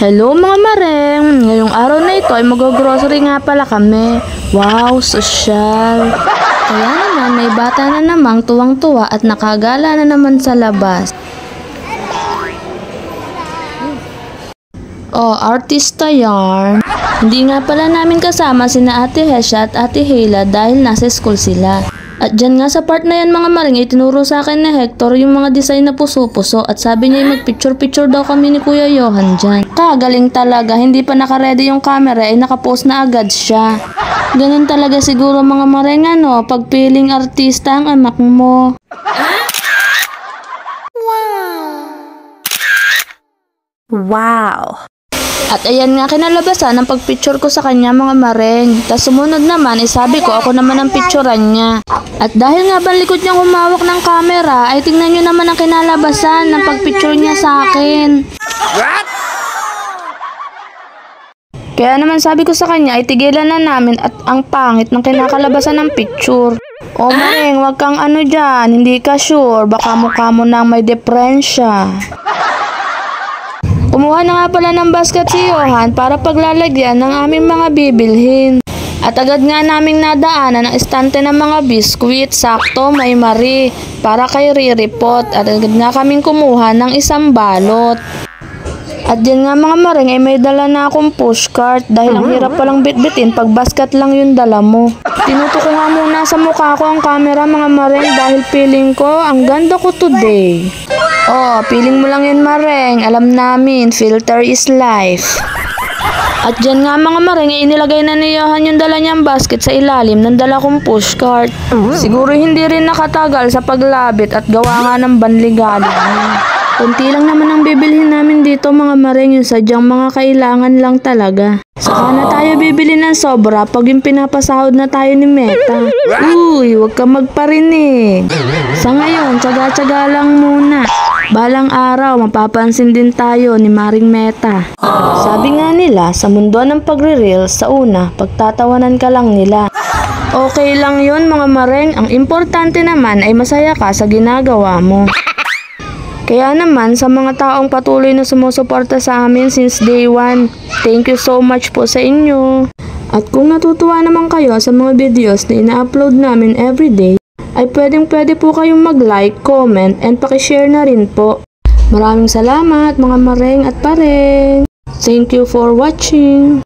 Hello mga mareng! Ngayong araw na ito ay mag-grocery nga pala kami. Wow, sosyal! Kaya naman may bata na namang tuwang-tuwa at nakagala na naman sa labas. Oh, artista yarn! Hindi nga pala namin kasama sina Ate Hesha at Ate Hela dahil nasa school sila. At dyan nga sa part na yan mga maring itinuro sa akin ni Hector yung mga design na puso-puso at sabi niya mag-picture-picture daw kami ni Kuya Johan dyan. Kagaling talaga, hindi pa nakaredy yung camera ay nakapost na agad siya. Ganun talaga siguro mga maring pag piling artista ang anak mo. Wow! At ayan nga kinalabasan ang pagpicture ko sa kanya mga mareng. Tas sumunod naman sabi ko ako naman ang picturean niya. At dahil nga ba likod niyang humawak ng camera ay tingnan niyo naman ang kinalabasan ng pagpicture niya sa akin. What? Kaya naman sabi ko sa kanya ay tigilan na namin at ang pangit ng kinakalabasan ng picture. O mareng wag kang dyan, hindi ka sure, baka mukha mo nang may depresya. Kumuha na nga pala ng basket si Johan para paglalagyan ng aming mga bibilhin. At agad nga naming nadaanan ang estante ng mga biskwit, sakto may Marie, para kay Riripot. At agad nga kaming kumuha ng isang balot. At yan nga mga maring ay may dala na akong pushcart dahil ang hirap palang bitbitin pag basket lang yung dala mo. Tinuto ko nga muna sa mukha ko ang camera mga maring dahil feeling ko ang ganda ko today. Oh, feeling mo lang yan mareng, alam namin, filter is life. At dyan nga mga maring ay inilagay na ni Johan yung dala niyang basket sa ilalim ng dala kong pushcart. Siguro hindi rin nakatagal sa paglabit at gawa nga ng banligaling. Kunti lang naman ang bibilhin namin dito mga maring, yung sadyang mga kailangan lang talaga. Saka na tayo bibili ng sobra pag yung pinapasahod na tayo ni Meta. Uy, huwag ka magparinig. Sa ngayon, tsaga-tsaga lang muna. Balang araw, mapapansin din tayo ni Maring Meta. Sabi nga nila, sa mundo ng pagre-reels, sa una, pagtatawanan ka lang nila. Okay lang yun mga mareng, ang importante naman ay masaya ka sa ginagawa mo. Kaya naman sa mga taong patuloy na sumusuporta sa amin since day 1, thank you so much po sa inyo. At kung natutuwa naman kayo sa mga videos na ina-upload namin everyday, ay pwede po kayong mag-like, comment, and pakishare na rin po. Maraming salamat mga mareng at pareng. Thank you for watching.